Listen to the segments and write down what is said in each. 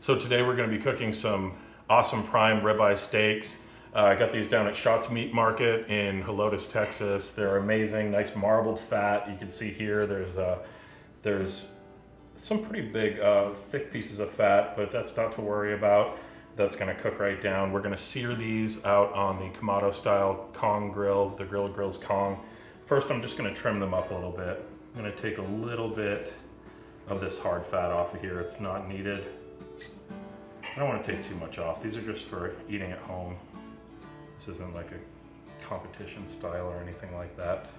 So today we're going to be cooking some awesome prime ribeye steaks. I got these down at Schatz Meat Market in Helotes, Texas. They're amazing, nice marbled fat. You can see here there's some pretty big thick pieces of fat, but that's not to worry about. That's going to cook right down. We're going to sear these out on the Kamado style Kong grill, the Grill Grills Kong. First, I'm just going to trim them up a little bit. I'm going to take a little bit of this hard fat off of here. It's not needed. I don't want to take too much off. These are just for eating at home. This isn't like a competition style or anything like that.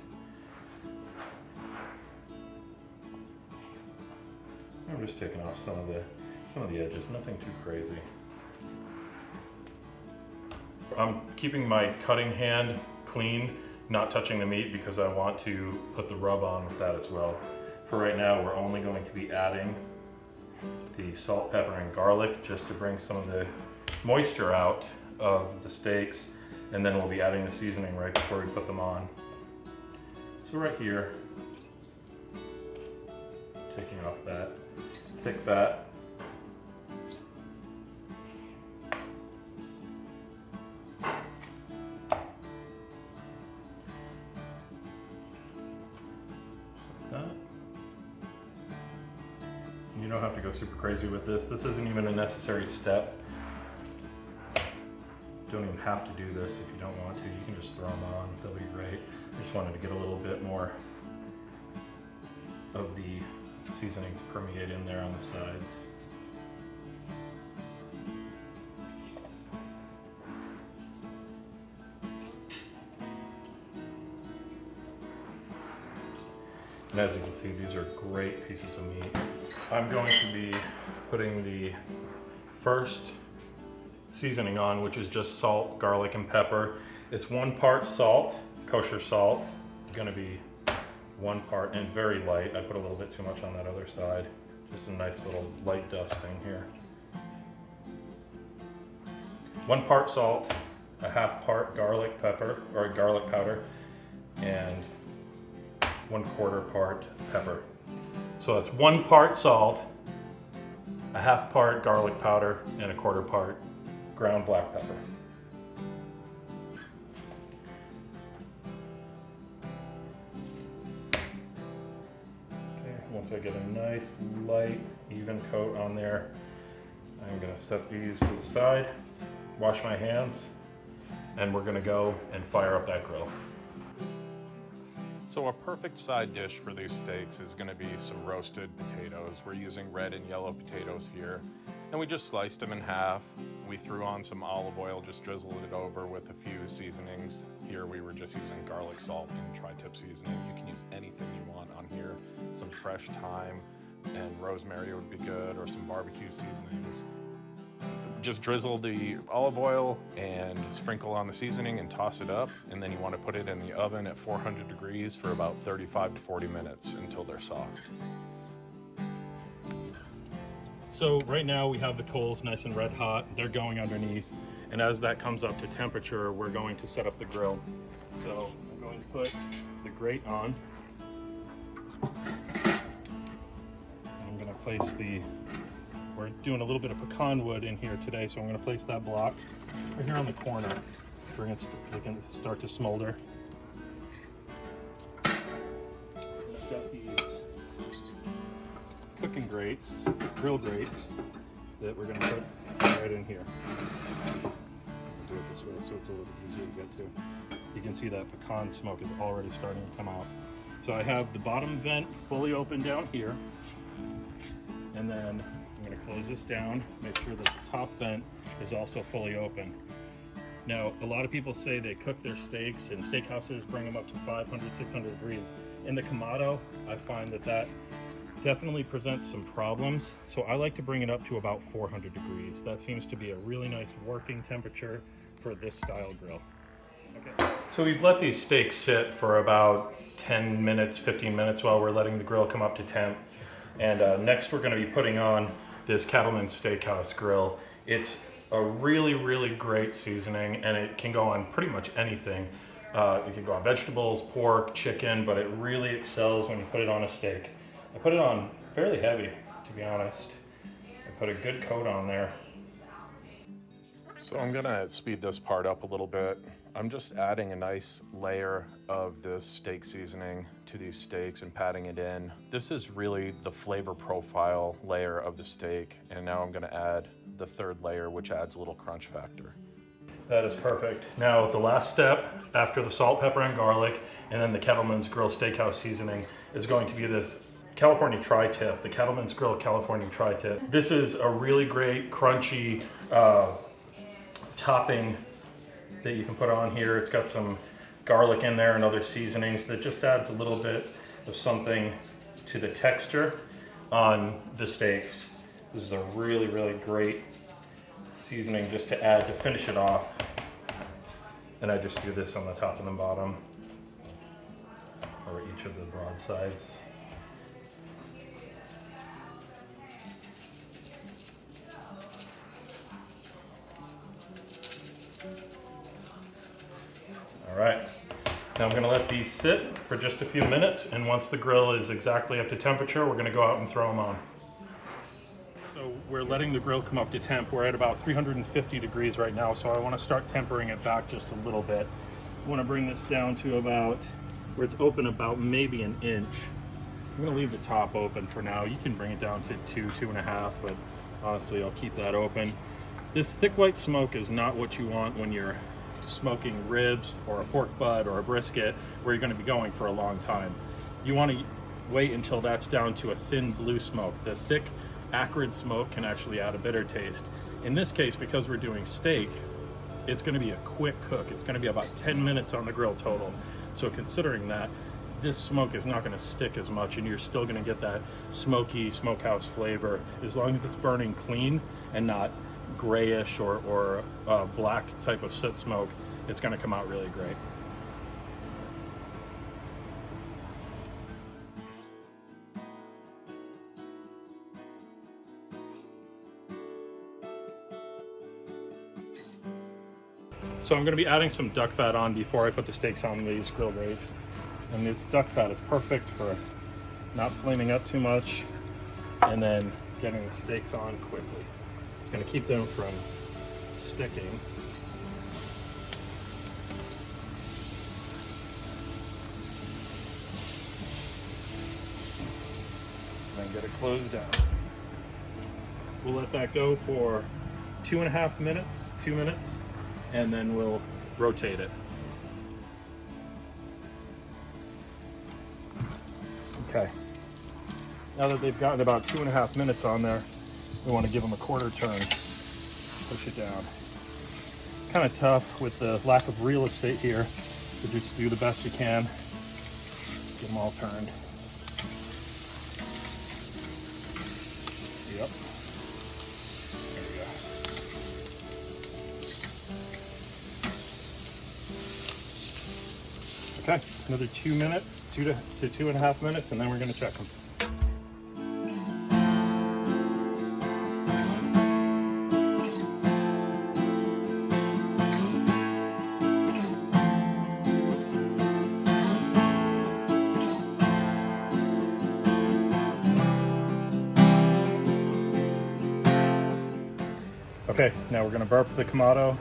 I'm just taking off some of the edges, nothing too crazy. I'm keeping my cutting hand clean, not touching the meat because I want to put the rub on with that as well. For right now, we're only going to be adding the salt, pepper, and garlic just to bring some of the moisture out of the steaks, and then we'll be adding the seasoning right before we put them on. So right here, taking off that thick fat. You don't have to go super crazy with this. This isn't even a necessary step. You don't even have to do this if you don't want to. You can just throw them on. They'll be great. I just wanted to get a little bit more of the seasoning to permeate in there on the sides. And as you can see, these are great pieces of meat. I'm going to be putting the first seasoning on, which is just salt, garlic, and pepper. It's 1 part salt, kosher salt. It's gonna be 1 part, and very light. I put a little bit too much on that other side. Just a nice little light dusting here. 1 part salt, a 1/2 part garlic pepper, or garlic powder, and 1/4 part pepper. So that's 1 part salt, a 1/2 part garlic powder, and a 1/4 part ground black pepper. Okay, once I get a nice, light, even coat on there, I'm gonna set these to the side, wash my hands, and we're gonna go and fire up that grill. So a perfect side dish for these steaks is going to be some roasted potatoes. We're using red and yellow potatoes here, and we just sliced them in half. We threw on some olive oil, just drizzled it over with a few seasonings. Here we were just using garlic, salt, and tri-tip seasoning. You can use anything you want on here. Some fresh thyme and rosemary would be good, or some barbecue seasonings. Just drizzle the olive oil and sprinkle on the seasoning and toss it up, and then you want to put it in the oven at 400 degrees for about 35 to 40 minutes until they're soft. So right now we have the coals nice and red hot. They're going underneath, and as that comes up to temperature, we're going to set up the grill. So I'm going to put the grate on. I'm going to place we're doing a little bit of pecan wood in here today, so I'm going to place that block right here on the corner. They can start to smolder. I've got these cooking grates, grill grates, that we're going to put right in here. I'll do it this way so it's a little easier to get to. You can see that pecan smoke is already starting to come out. So I have the bottom vent fully open down here, and then I'm going to close this down, make sure that the top vent is also fully open. Now, a lot of people say they cook their steaks, and steakhouses bring them up to 500, 600 degrees. In the Kamado, I find that definitely presents some problems, so I like to bring it up to about 400 degrees. That seems to be a really nice working temperature for this style grill. Okay. So we've let these steaks sit for about 10 minutes, 15 minutes while we're letting the grill come up to temp. And next we're going to be putting on this Cattleman's Steakhouse grill. It's a really, really great seasoning, and it can go on pretty much anything. It can go on vegetables, pork, chicken, but it really excels when you put it on a steak. I put it on fairly heavy, to be honest. I put a good coat on there. So I'm gonna speed this part up a little bit. I'm just adding a nice layer of this steak seasoning to these steaks and patting it in. This is really the flavor profile layer of the steak. And now I'm gonna add the third layer, which adds a little crunch factor. That is perfect. Now the last step after the salt, pepper, and garlic, and then the Kettleman's Grill Steakhouse seasoning is going to be this California tri-tip, the Kettleman's Grill California tri-tip. This is a really great crunchy topping that you can put on here. It's got some garlic in there and other seasonings that just adds a little bit of something to the texture on the steaks. This is a really, really great seasoning just to add to finish it off. And I just do this on the top and the bottom, or each of the broad sides. All right, now I'm gonna let these sit for just a few minutes, and once the grill is exactly up to temperature, we're gonna go out and throw them on. So we're letting the grill come up to temp. We're at about 350 degrees right now, so I wanna start tempering it back just a little bit. I wanna bring this down to about, where it's open about maybe an inch. I'm gonna leave the top open for now. You can bring it down to 2.5, but honestly, I'll keep that open. This thick white smoke is not what you want when you're smoking ribs or a pork butt or a brisket where you're going to be going for a long time. You want to wait until that's down to a thin blue smoke. The thick acrid smoke can actually add a bitter taste. In this case, because we're doing steak, it's going to be a quick cook. It's going to be about 10 minutes on the grill total. So considering that, this smoke is not going to stick as much, and you're still going to get that smoky smokehouse flavor as long as it's burning clean and not grayish or black type of soot smoke. It's going to come out really great. So I'm going to be adding some duck fat on before I put the steaks on these grill grates. And this duck fat is perfect for not flaming up too much and then getting the steaks on quickly. It's going to keep them from sticking. And then get it closed down. We'll let that go for 2.5 minutes, 2 minutes, and then we'll rotate it. Okay. Now that they've gotten about 2.5 minutes on there, we want to give them a quarter turn. Push it down. Kind of tough with the lack of real estate here, to just do the best you can. Get them all turned. Yep. There we go. Okay, another 2 minutes, 2 to 2.5 minutes, and then we're going to check them. Okay, now we're going to burp the Kamado.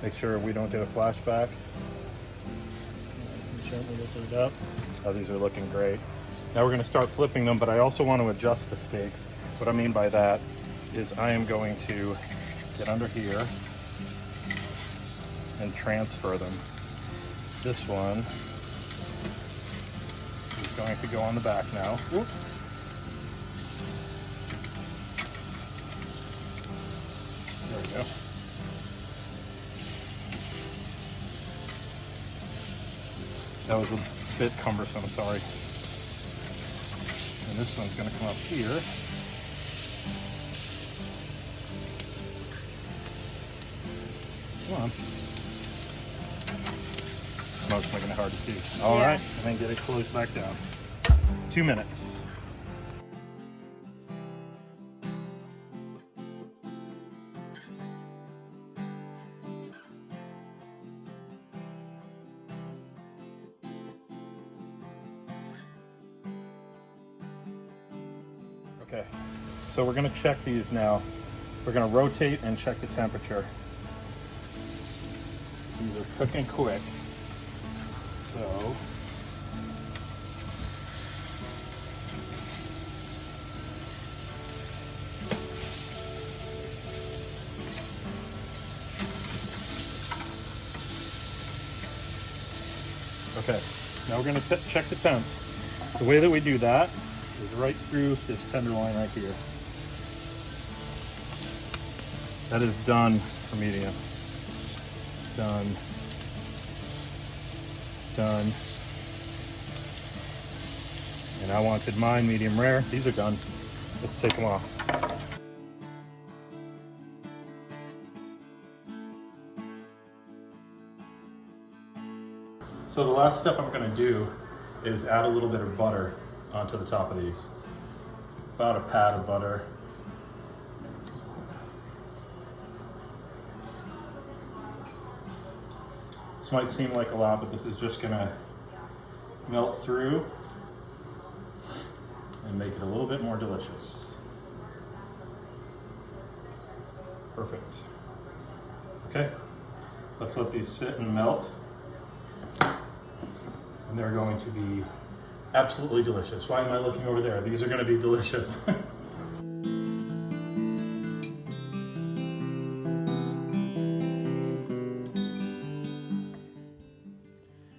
Make sure we don't get a flashback. Nice and gently open it up. Oh, these are looking great. Now we're going to start flipping them, but I also want to adjust the steaks. What I mean by that is I am going to get under here and transfer them. This one is going to go on the back now. Whoop. There we go. That was a bit cumbersome, sorry. And this one's going to come up here. Come on. Smoke's making it hard to see. All right, and then get it closed back down. 2 minutes. Okay, so we're gonna check these now. We're gonna rotate and check the temperature. So these are cooking quick. So, okay, now we're going to check the temps. The way that we do that is right through this tenderloin right here. That is done for medium. Done. Done. And I wanted mine medium rare. These are done. Let's take them off. So the last step I'm going to do is add a little bit of butter onto the top of these. About a pat of butter. This might seem like a lot, but this is just going to melt through and make it a little bit more delicious. Perfect. Okay, let's let these sit and melt. And they're going to be absolutely delicious. Why am I looking over there? These are going to be delicious.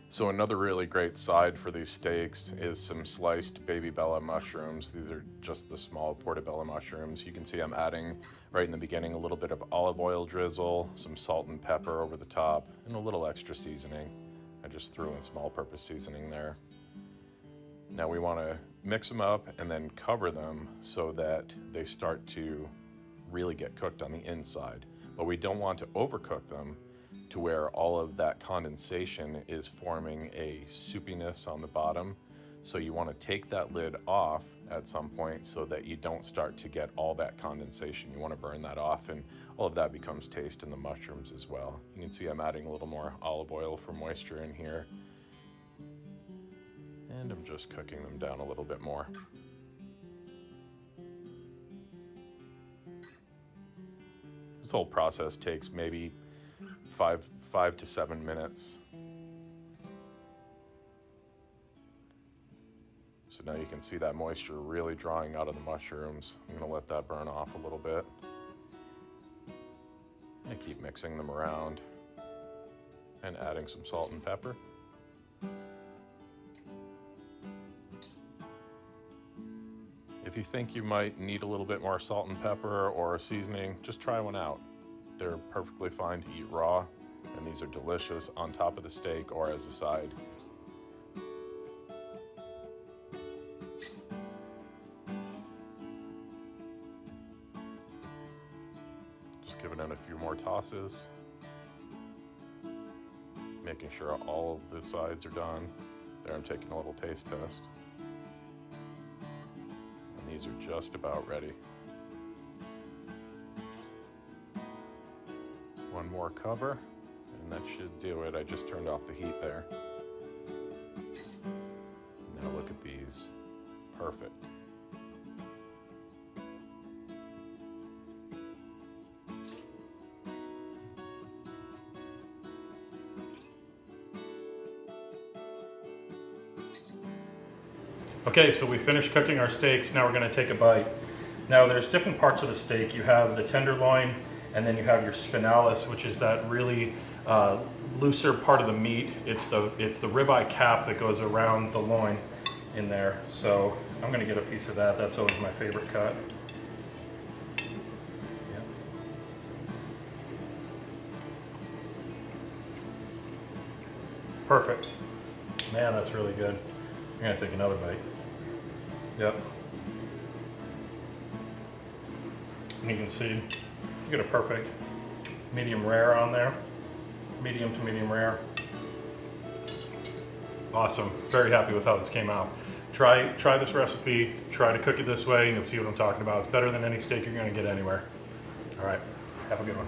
So another really great side for these steaks is some sliced baby bella mushrooms. These are just the small portobello mushrooms. You can see I'm adding right in the beginning a little bit of olive oil drizzle, some salt and pepper over the top, and a little extra seasoning. I just threw in small purpose seasoning there. Now we want to mix them up and then cover them so that they start to really get cooked on the inside. But we don't want to overcook them to where all of that condensation is forming a soupiness on the bottom. So you want to take that lid off at some point so that you don't start to get all that condensation. You want to burn that off, and all of that becomes taste in the mushrooms as well. You can see I'm adding a little more olive oil for moisture in here. And I'm just cooking them down a little bit more. This whole process takes maybe five to 7 minutes. So now you can see that moisture really drawing out of the mushrooms. I'm gonna let that burn off a little bit. And keep mixing them around and adding some salt and pepper. If you think you might need a little bit more salt and pepper or seasoning, just try one out. They're perfectly fine to eat raw, and these are delicious on top of the steak or as a side. Just giving it a few more tosses, making sure all of the sides are done. There, I'm taking a little taste test. And these are just about ready. One more cover, and that should do it. I just turned off the heat there. Now look at these. Perfect. Okay, so we finished cooking our steaks. Now we're going to take a bite. Now there's different parts of the steak. You have the tenderloin, and then you have your spinalis, which is that really looser part of the meat. It's the ribeye cap that goes around the loin in there. So I'm going to get a piece of that. That's always my favorite cut. Yeah. Perfect. Man, that's really good. I'm going to take another bite. Yep. And you can see you get a perfect medium rare on there. Medium to medium rare. Awesome. Very happy with how this came out. Try this recipe. Try to cook it this way and you'll see what I'm talking about. It's better than any steak you're going to get anywhere. All right. Have a good one.